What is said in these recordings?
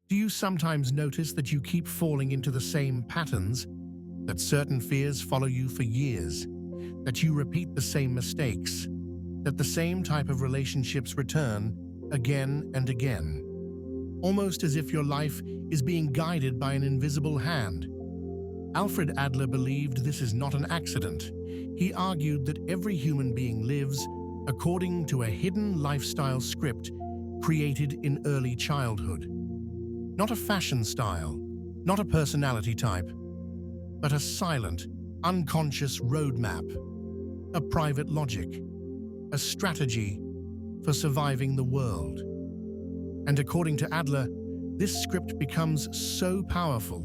Do you sometimes notice that you keep falling into the same patterns, that certain fears follow you for years, that you repeat the same mistakes, that the same type of relationships return again and again, almost as if your life is being guided by an invisible hand? Alfred Adler believed this is not an accident. He argued that every human being lives according to a hidden lifestyle script created in early childhood. Not a fashion style, not a personality type, but a silent, unconscious roadmap, a private logic, a strategy for surviving the world. And according to Adler, this script becomes so powerful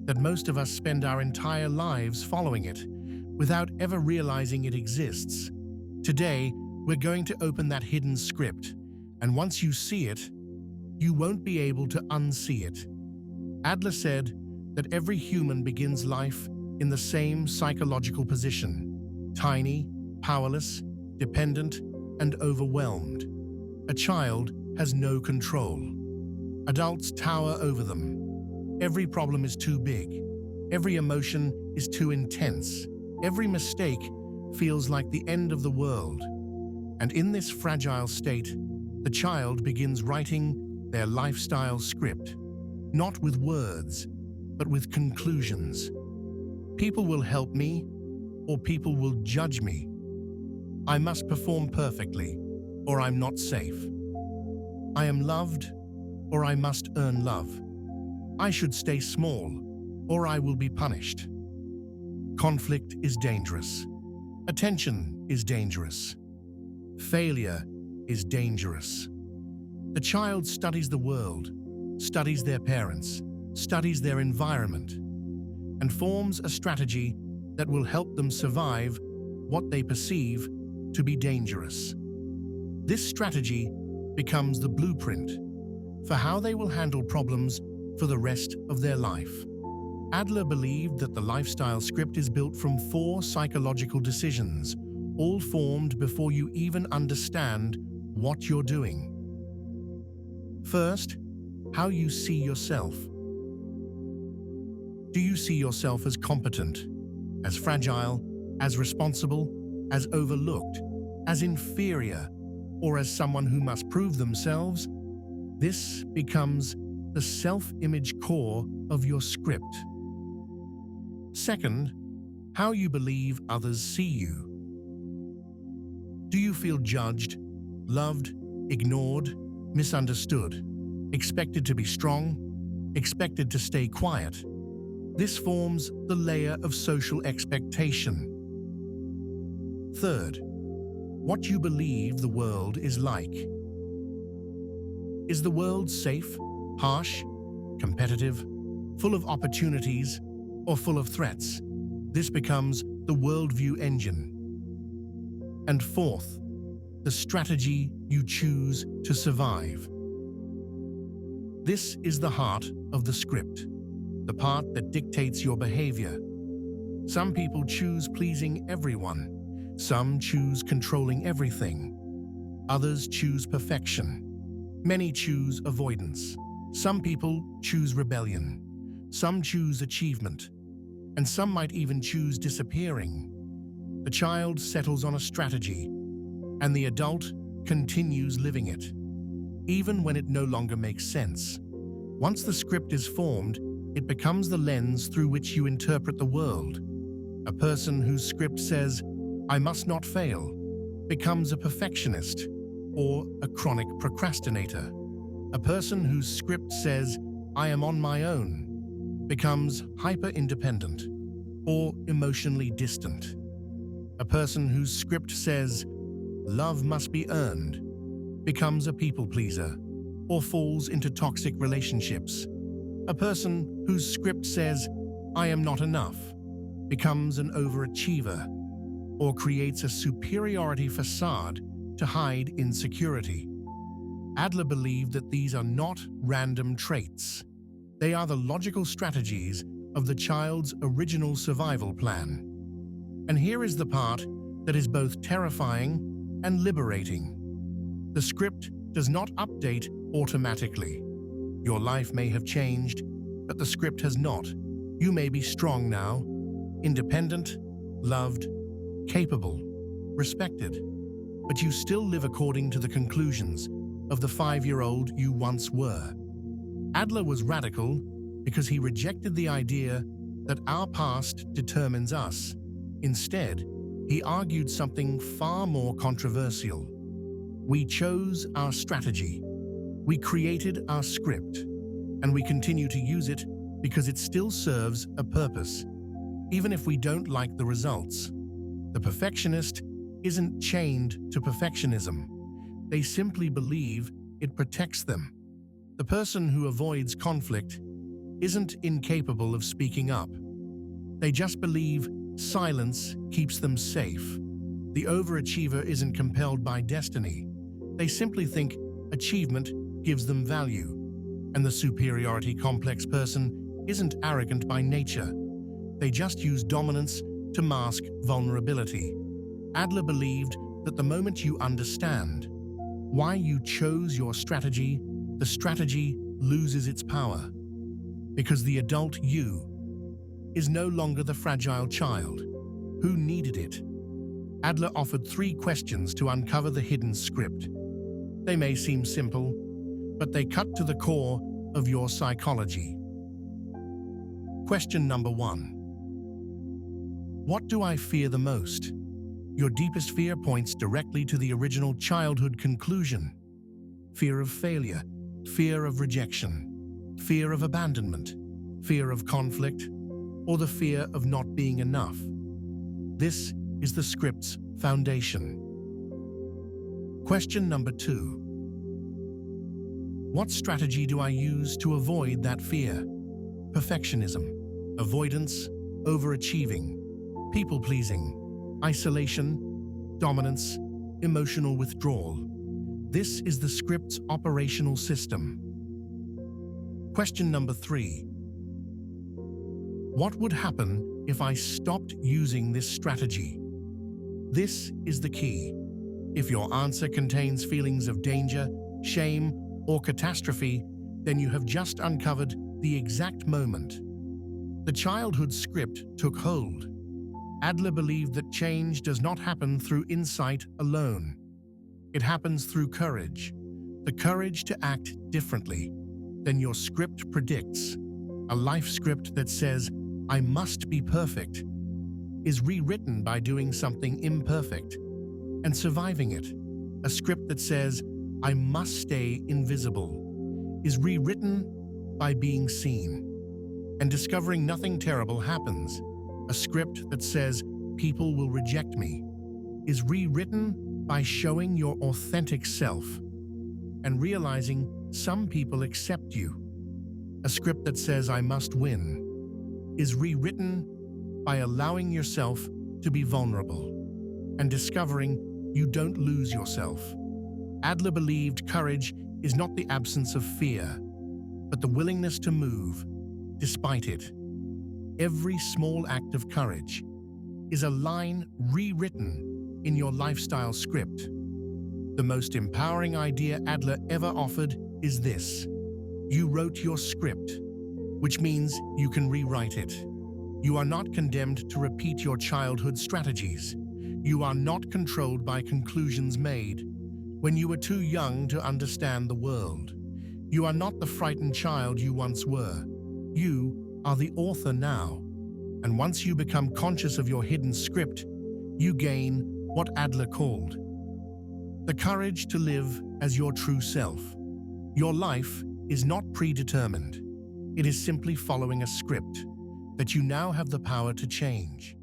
that most of us spend our entire lives following it without ever realizing it exists. Today, we're going to open that hidden script, and once you see it, you won't be able to unsee it. Adler said that every human begins life in the same psychological position: tiny, powerless, dependent, and overwhelmed. A child has no control. Adults tower over them. Every problem is too big. Every emotion is too intense. Every mistake feels like the end of the world. And in this fragile state, the child begins writing their lifestyle script, not with words, but with conclusions. People will help me, or people will judge me. I must perform perfectly, or I'm not safe. I am loved, or I must earn love. I should stay small, or I will be punished. Conflict is dangerous. Attention is dangerous. Failure is dangerous. The child studies the world, studies their parents, studies their environment, and forms a strategy that will help them survive what they perceive to be dangerous. This strategy becomes the blueprint for how they will handle problems for the rest of their life. Adler believed that the lifestyle script is built from 4 psychological decisions, all formed before you even understand what you're doing. First, how you see yourself. Do you see yourself as competent, as fragile, as responsible, as overlooked, as inferior, or as someone who must prove themselves? This becomes the self-image core of your script. Second, how you believe others see you. Do you feel judged, loved, ignored, misunderstood, expected to be strong, expected to stay quiet? This forms the layer of social expectation. Third, what you believe the world is like. Is the world safe, harsh, competitive, full of opportunities, or full of threats? This becomes the worldview engine. And fourth, the strategy you choose to survive. This is the heart of the script, the part that dictates your behavior. Some people choose pleasing everyone. Some choose controlling everything. Others choose perfection. Many choose avoidance. Some people choose rebellion. Some choose achievement. And some might even choose disappearing. The child settles on a strategy, and the adult continues living it, even when it no longer makes sense. Once the script is formed, it becomes the lens through which you interpret the world. A person whose script says, "I must not fail," becomes a perfectionist or a chronic procrastinator. A person whose script says, "I am on my own," becomes hyper-independent or emotionally distant. A person whose script says, "Love must be earned," becomes a people-pleaser or falls into toxic relationships. A person whose script says, "I am not enough," becomes an overachiever or creates a superiority facade to hide insecurity. Adler believed that these are not random traits. They are the logical strategies of the child's original survival plan. And here is the part that is both terrifying and liberating. The script does not update automatically. Your life may have changed, but the script has not. You may be strong now, independent, loved, capable, respected, but you still live according to the conclusions of the 5-year-old you once were. Adler was radical because he rejected the idea that our past determines us. Instead, he argued something far more controversial. We chose our strategy. We created our script, and we continue to use it because it still serves a purpose, even if we don't like the results. The perfectionist isn't chained to perfectionism. They simply believe it protects them. The person who avoids conflict isn't incapable of speaking up. They just believe silence keeps them safe. The overachiever isn't compelled by destiny. They simply think achievement gives them value. And the superiority complex person isn't arrogant by nature. They just use dominance to mask vulnerability. Adler believed that the moment you understand why you chose your strategy, the strategy loses its power. Because the adult you is no longer the fragile child who needed it. Adler offered 3 questions to uncover the hidden script. They may seem simple, but they cut to the core of your psychology. Question number 1. What do I fear the most? Your deepest fear points directly to the original childhood conclusion. Fear of failure, fear of rejection, fear of abandonment, fear of conflict, or the fear of not being enough. This is the script's foundation. Question number 2. What strategy do I use to avoid that fear? Perfectionism, avoidance, overachieving, people-pleasing, isolation, dominance, emotional withdrawal. This is the script's operational system. Question number 3. What would happen if I stopped using this strategy? This is the key. If your answer contains feelings of danger, shame, or catastrophe, then you have just uncovered the exact moment. The childhood script took hold. Adler believed that change does not happen through insight alone. It happens through courage, the courage to act differently than your script predicts. A life script that says, I must be perfect, is rewritten by doing something imperfect and surviving it. A script that says, I must stay invisible, is rewritten by being seen and discovering nothing terrible happens. A script that says, people will reject me, is rewritten by showing your authentic self and realizing some people accept you. A script that says, I must win, is rewritten by allowing yourself to be vulnerable and discovering you don't lose yourself. Adler believed courage is not the absence of fear, but the willingness to move despite it. Every small act of courage is a line rewritten in your lifestyle script. The most empowering idea Adler ever offered is this: you wrote your script, which means you can rewrite it. You are not condemned to repeat your childhood strategies. You are not controlled by conclusions made when you were too young to understand the world. You are not the frightened child you once were. You are the author now. And once you become conscious of your hidden script, you gain what Adler called the courage to live as your true self. Your life is not predetermined. It is simply following a script that you now have the power to change.